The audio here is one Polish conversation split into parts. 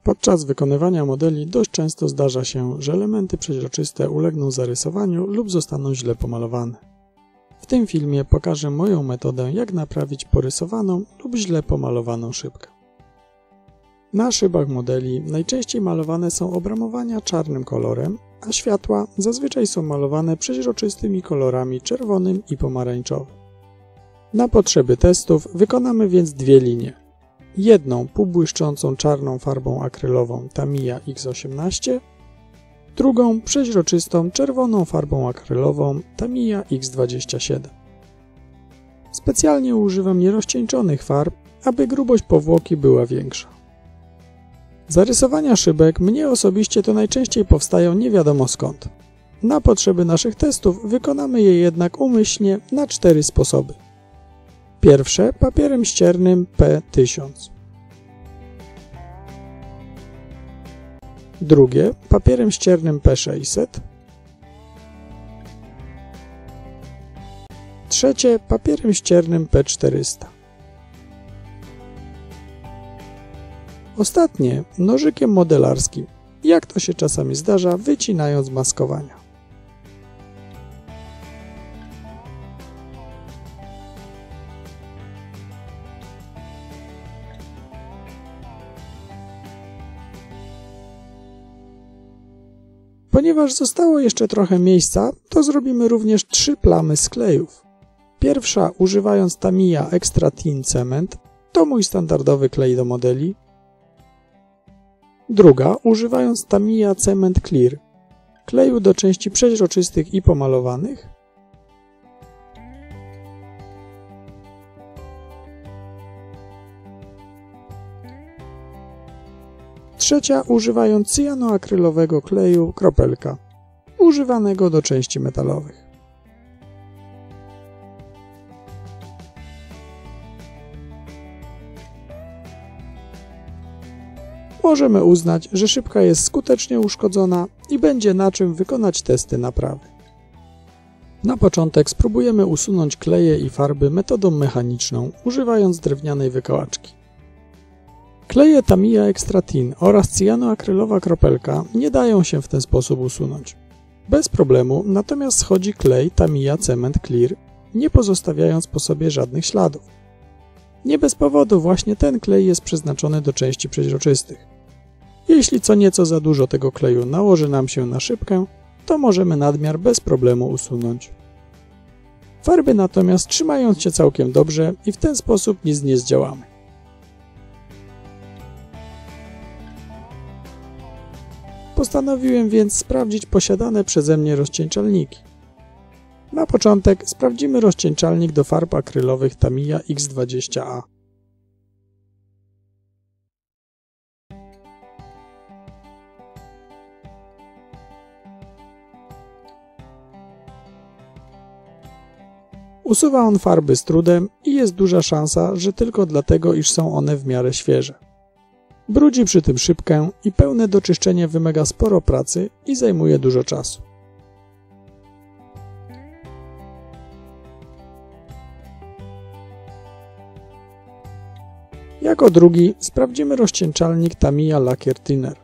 Podczas wykonywania modeli dość często zdarza się, że elementy przeźroczyste ulegną zarysowaniu lub zostaną źle pomalowane. W tym filmie pokażę moją metodę, jak naprawić porysowaną lub źle pomalowaną szybkę. Na szybach modeli najczęściej malowane są obramowania czarnym kolorem, a światła zazwyczaj są malowane przeźroczystymi kolorami czerwonym i pomarańczowym. Na potrzeby testów wykonamy więc dwie linie. Jedną półbłyszczącą czarną farbą akrylową Tamiya X18, drugą przeźroczystą czerwoną farbą akrylową Tamiya X27. Specjalnie używam nierozcieńczonych farb, aby grubość powłoki była większa. Zarysowania szybek mnie osobiście to najczęściej powstają nie wiadomo skąd. Na potrzeby naszych testów wykonamy je jednak umyślnie na 4 sposoby. Pierwsze papierem ściernym P1000. Drugie papierem ściernym P600. Trzecie papierem ściernym P400. Ostatnie nożykiem modelarskim, jak to się czasami zdarza, wycinając maskowania. Ponieważ zostało jeszcze trochę miejsca, to zrobimy również 3 plamy z klejów. Pierwsza, używając Tamiya Extra Thin Cement, to mój standardowy klej do modeli. Druga, używając Tamiya Cement Clear, kleju do części przeźroczystych i pomalowanych. Trzecia, używając cyjanoakrylowego kleju Kropelka, używanego do części metalowych. Możemy uznać, że szybka jest skutecznie uszkodzona i będzie na czym wykonać testy naprawy. Na początek spróbujemy usunąć kleje i farby metodą mechaniczną, używając drewnianej wykałaczki. Kleje Tamiya Extra Thin oraz cyjanoakrylowa kropelka nie dają się w ten sposób usunąć. Bez problemu natomiast schodzi klej Tamiya Cement Clear, nie pozostawiając po sobie żadnych śladów. Nie bez powodu właśnie ten klej jest przeznaczony do części przeźroczystych. Jeśli co nieco za dużo tego kleju nałoży nam się na szybkę, to możemy nadmiar bez problemu usunąć. Farby natomiast trzymają się całkiem dobrze i w ten sposób nic nie zdziałamy. Postanowiłem więc sprawdzić posiadane przeze mnie rozcieńczalniki. Na początek sprawdzimy rozcieńczalnik do farb akrylowych Tamiya X20A. Usuwa on farby z trudem i jest duża szansa, że tylko dlatego, iż są one w miarę świeże. Brudzi przy tym szybkę i pełne doczyszczenie wymaga sporo pracy i zajmuje dużo czasu. Jako drugi sprawdzimy rozcieńczalnik Tamiya Lacquer Thinner.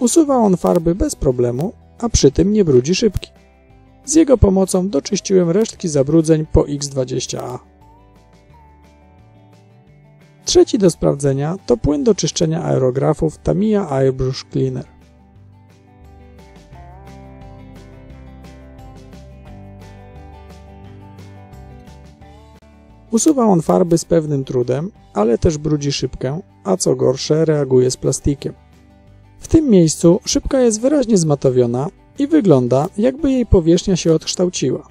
Usuwa on farby bez problemu, a przy tym nie brudzi szybki. Z jego pomocą doczyściłem resztki zabrudzeń po X20A. Trzeci do sprawdzenia to płyn do czyszczenia aerografów Tamiya Airbrush Cleaner. Usuwa on farby z pewnym trudem, ale też brudzi szybkę, a co gorsze reaguje z plastikiem. W tym miejscu szybka jest wyraźnie zmatowiona i wygląda, jakby jej powierzchnia się odkształciła.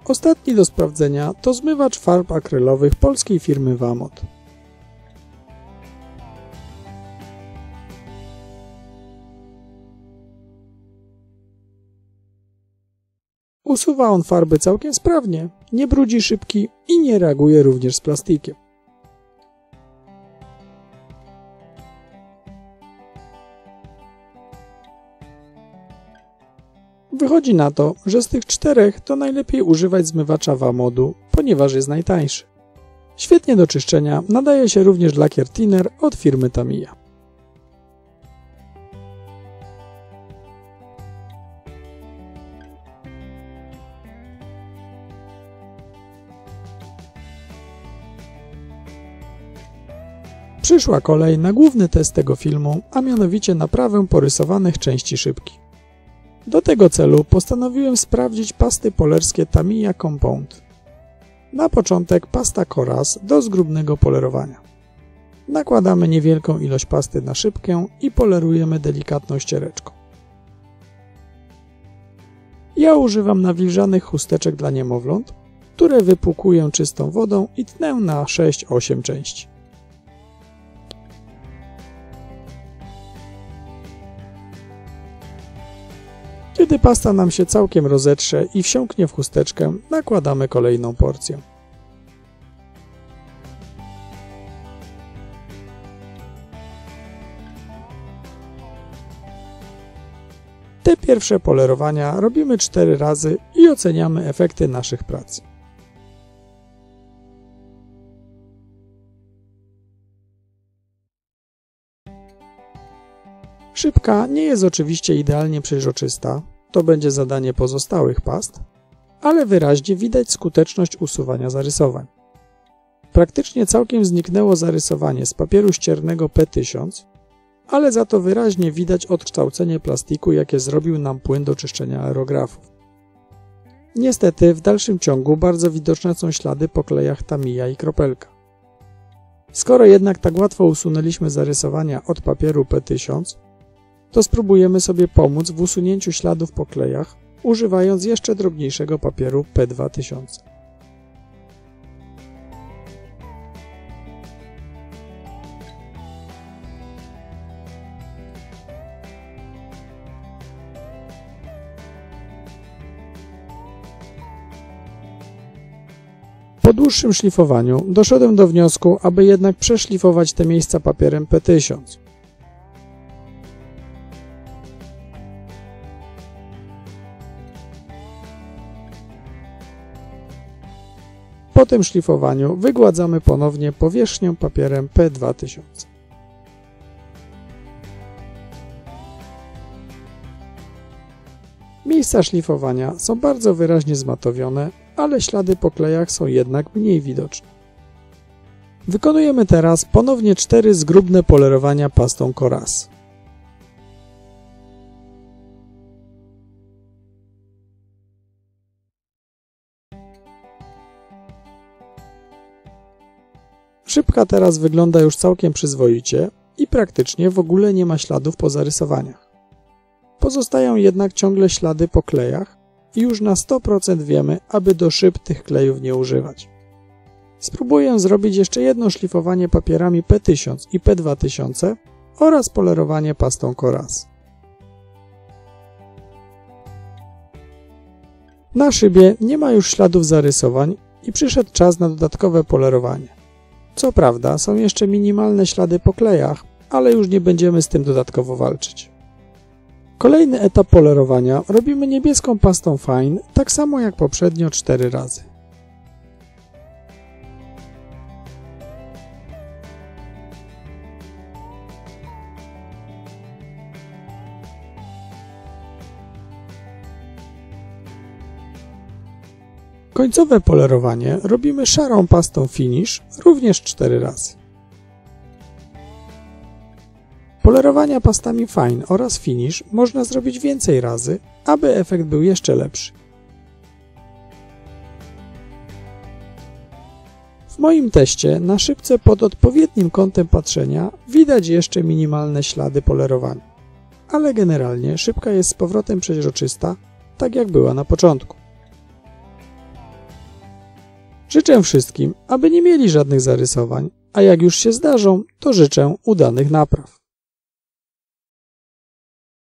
Ostatni do sprawdzenia to zmywacz farb akrylowych polskiej firmy Vamot. Usuwa on farby całkiem sprawnie, nie brudzi szybki i nie reaguje również z plastikiem. Wychodzi na to, że z tych 4 to najlepiej używać zmywacza Wamodu, ponieważ jest najtańszy. Świetnie do czyszczenia nadaje się również lakier Thinner od firmy Tamiya. Przyszła kolej na główny test tego filmu, a mianowicie naprawę porysowanych części szybki. Do tego celu postanowiłem sprawdzić pasty polerskie Tamiya Compound. Na początek pasta Coraz do zgrubnego polerowania. Nakładamy niewielką ilość pasty na szybkę i polerujemy delikatną ściereczką. Ja używam nawilżanych chusteczek dla niemowląt, które wypłukuję czystą wodą i tnę na 6-8 części. Kiedy pasta nam się całkiem rozetrze i wsiąknie w chusteczkę, nakładamy kolejną porcję. Te pierwsze polerowania robimy 4 razy i oceniamy efekty naszych prac. Szybka nie jest oczywiście idealnie przeźroczysta, to będzie zadanie pozostałych past, ale wyraźnie widać skuteczność usuwania zarysowań. Praktycznie całkiem zniknęło zarysowanie z papieru ściernego P1000, ale za to wyraźnie widać odkształcenie plastiku, jakie zrobił nam płyn do czyszczenia aerografów. Niestety w dalszym ciągu bardzo widoczne są ślady po klejach Tamiya i kropelka. Skoro jednak tak łatwo usunęliśmy zarysowania od papieru P1000, to spróbujemy sobie pomóc w usunięciu śladów po klejach, używając jeszcze drobniejszego papieru P2000. Po dłuższym szlifowaniu doszedłem do wniosku, aby jednak przeszlifować te miejsca papierem P1000. Po tym szlifowaniu wygładzamy ponownie powierzchnię papierem P2000. Miejsca szlifowania są bardzo wyraźnie zmatowione, ale ślady po klejach są jednak mniej widoczne. Wykonujemy teraz ponownie 4 zgrubne polerowania pastą Coraz. Szybka teraz wygląda już całkiem przyzwoicie i praktycznie w ogóle nie ma śladów po zarysowaniach. Pozostają jednak ciągle ślady po klejach i już na 100% wiemy, aby do szyb tych klejów nie używać. Spróbuję zrobić jeszcze jedno szlifowanie papierami P1000 i P2000 oraz polerowanie pastą Coraz. Na szybie nie ma już śladów zarysowań i przyszedł czas na dodatkowe polerowanie. Co prawda są jeszcze minimalne ślady po klejach, ale już nie będziemy z tym dodatkowo walczyć. Kolejny etap polerowania robimy niebieską pastą Fine, tak samo jak poprzednio 4 razy. Końcowe polerowanie robimy szarą pastą Finish, również 4 razy. Polerowania pastami Fine oraz Finish można zrobić więcej razy, aby efekt był jeszcze lepszy. W moim teście na szybce pod odpowiednim kątem patrzenia widać jeszcze minimalne ślady polerowania, ale generalnie szybka jest z powrotem przeźroczysta, tak jak była na początku. Życzę wszystkim, aby nie mieli żadnych zarysowań, a jak już się zdarzą, to życzę udanych napraw.